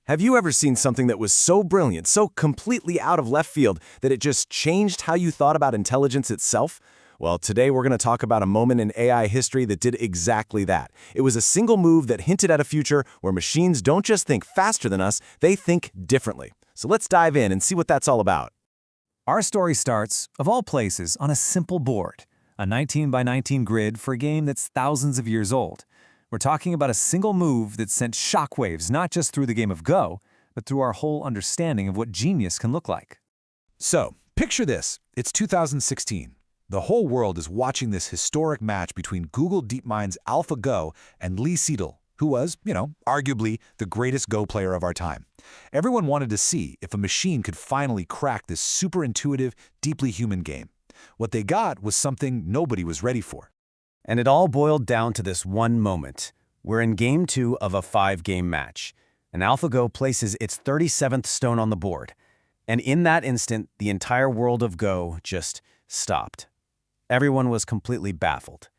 Have you ever seen something that was so brilliant, so completely out of left field, that it just changed how you thought about intelligence itself? Well, today we're going to talk about a moment in AI history that did exactly that. It was a single move that hinted at a future where machines don't just think faster than us, they think differently. So let's dive in and see what that's all about. Our story starts, of all places, on a simple board, a 19 by 19 grid for a game that's thousands of years old. We're talking about a single move that sent shockwaves not just through the game of Go, but through our whole understanding of what genius can look like. So, picture this. It's 2016. The whole world is watching this historic match between Google DeepMind's AlphaGo and Lee Sedol, who was, arguably the greatest Go player of our time. Everyone wanted to see if a machine could finally crack this super intuitive, deeply human game. What they got was something nobody was ready for. And it all boiled down to this one moment. We're in Game 2 of a 5-game match, and AlphaGo places its 37th stone on the board. And in that instant, the entire world of Go just stopped. Everyone was completely baffled.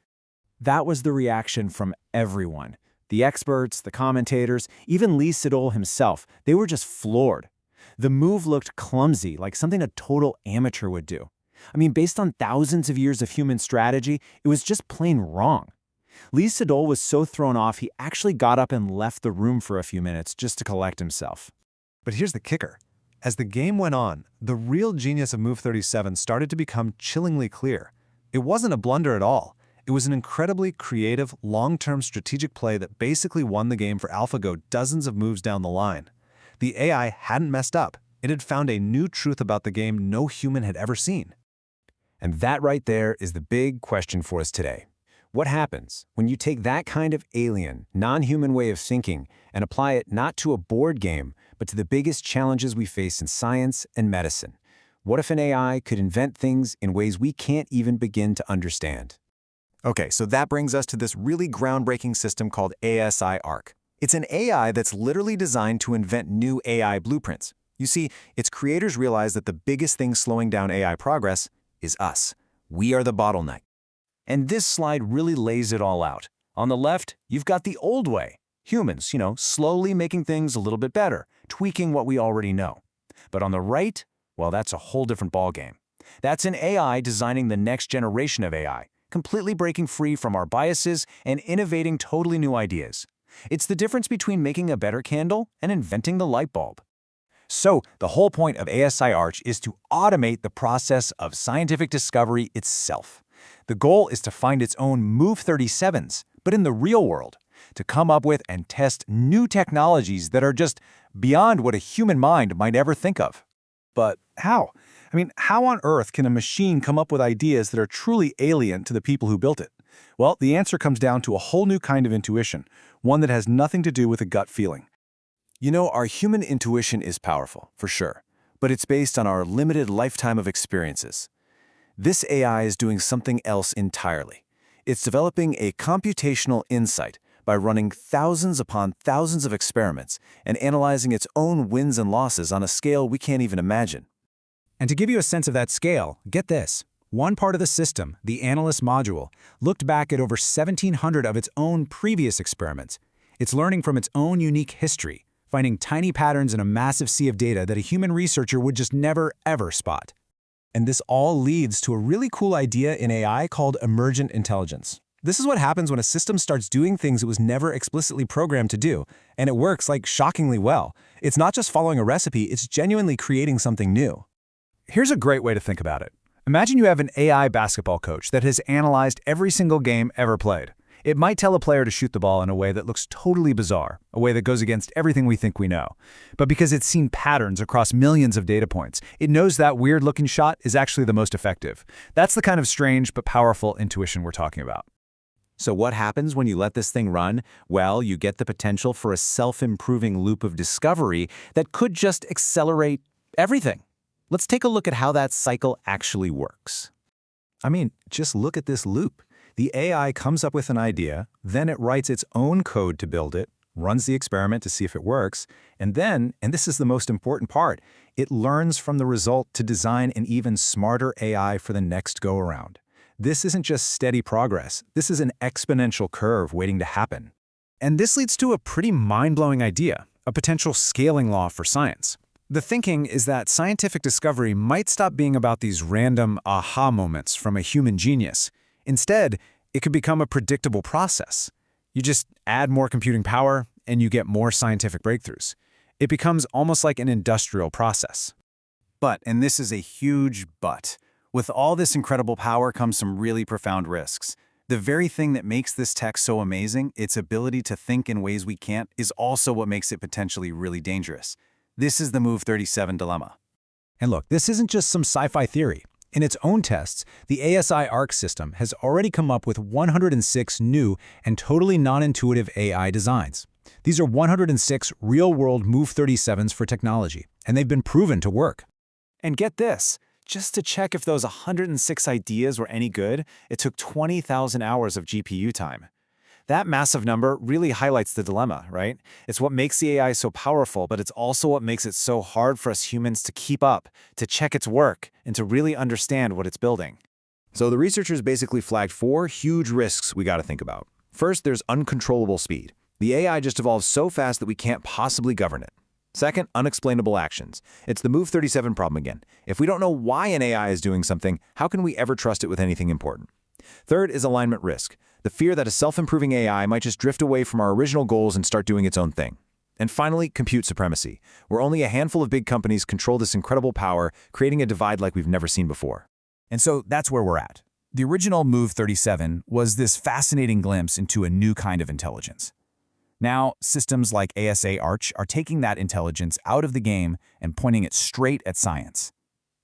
That was the reaction from everyone. The experts, the commentators, even Lee Sedol himself, they were just floored. The move looked clumsy, like something a total amateur would do. I mean, based on thousands of years of human strategy, it was just plain wrong. Lee Sedol was so thrown off, he actually got up and left the room for a few minutes just to collect himself. But here's the kicker. As the game went on, the real genius of Move 37 started to become chillingly clear. It wasn't a blunder at all. It was an incredibly creative, long-term strategic play that basically won the game for AlphaGo dozens of moves down the line. The AI hadn't messed up. It had found a new truth about the game no human had ever seen. And that right there is the big question for us today. What happens when you take that kind of alien, non-human way of thinking and apply it not to a board game, but to the biggest challenges we face in science and medicine? What if an AI could invent things in ways we can't even begin to understand? Okay, so that brings us to this really groundbreaking system called ASI-ARCH. It's an AI that's literally designed to invent new AI blueprints. You see, its creators realized that the biggest thing slowing down AI progress is us. We are the bottleneck. And this slide really lays it all out. On the left, you've got the old way. Humans, slowly making things a little bit better, tweaking what we already know. But on the right, well, that's a whole different ballgame. That's an AI designing the next generation of AI, completely breaking free from our biases and innovating totally new ideas. It's the difference between making a better candle and inventing the light bulb. So, the whole point of ASI-ARCH is to automate the process of scientific discovery itself. The goal is to find its own Move 37s, but in the real world, to come up with and test new technologies that are just beyond what a human mind might ever think of. But how? I mean, how on earth can a machine come up with ideas that are truly alien to the people who built it? Well, the answer comes down to a whole new kind of intuition, one that has nothing to do with a gut feeling. Our human intuition is powerful, for sure, but it's based on our limited lifetime of experiences. This AI is doing something else entirely. It's developing a computational insight by running thousands upon thousands of experiments and analyzing its own wins and losses on a scale we can't even imagine. And to give you a sense of that scale, get this. One part of the system, the analyst module, looked back at over 1,700 of its own previous experiments. It's learning from its own unique history, finding tiny patterns in a massive sea of data that a human researcher would just never, ever spot. And this all leads to a really cool idea in AI called emergent intelligence. This is what happens when a system starts doing things it was never explicitly programmed to do, and it works shockingly well. It's not just following a recipe, it's genuinely creating something new. Here's a great way to think about it. Imagine you have an AI basketball coach that has analyzed every single game ever played. It might tell a player to shoot the ball in a way that looks totally bizarre, a way that goes against everything we think we know. But because it's seen patterns across millions of data points, it knows that weird-looking shot is actually the most effective. That's the kind of strange but powerful intuition we're talking about. So what happens when you let this thing run? Well, you get the potential for a self-improving loop of discovery that could just accelerate everything. Let's take a look at how that cycle actually works. I mean, just look at this loop. The AI comes up with an idea, then it writes its own code to build it, runs the experiment to see if it works, and then, and this is the most important part, it learns from the result to design an even smarter AI for the next go-around. This isn't just steady progress. This is an exponential curve waiting to happen. And this leads to a pretty mind-blowing idea. a potential scaling law for science. The thinking is that scientific discovery might stop being about these random aha moments from a human genius. Instead, it could become a predictable process. You just add more computing power, and you get more scientific breakthroughs. It becomes almost like an industrial process. But, and this is a huge but, with all this incredible power comes some really profound risks. The very thing that makes this tech so amazing, its ability to think in ways we can't, is also what makes it potentially really dangerous. This is the Move 37 dilemma. And look, this isn't just some sci-fi theory. In its own tests, the ASI-ARCH system has already come up with 106 new and totally non-intuitive AI designs. These are 106 real-world Move 37s for technology, and they've been proven to work. And get this, just to check if those 106 ideas were any good, it took 20,000 hours of GPU time. That massive number really highlights the dilemma, right? It's what makes the AI so powerful, but it's also what makes it so hard for us humans to keep up, to check its work, and to really understand what it's building. So the researchers basically flagged 4 huge risks we got to think about. First, there's uncontrollable speed. The AI just evolves so fast that we can't possibly govern it. Second, unexplainable actions. It's the Move 37 problem again. If we don't know why an AI is doing something, how can we ever trust it with anything important? Third is alignment risk. The fear that a self-improving AI might just drift away from our original goals and start doing its own thing. And finally, compute supremacy, where only a handful of big companies control this incredible power, creating a divide like we've never seen before. And so that's where we're at. The original Move 37 was this fascinating glimpse into a new kind of intelligence. Now, systems like ASI-ARCH are taking that intelligence out of the game and pointing it straight at science.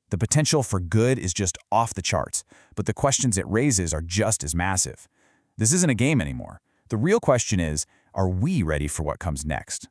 The potential for good is just off the charts, but the questions it raises are just as massive. This isn't a game anymore. The real question is, are we ready for what comes next?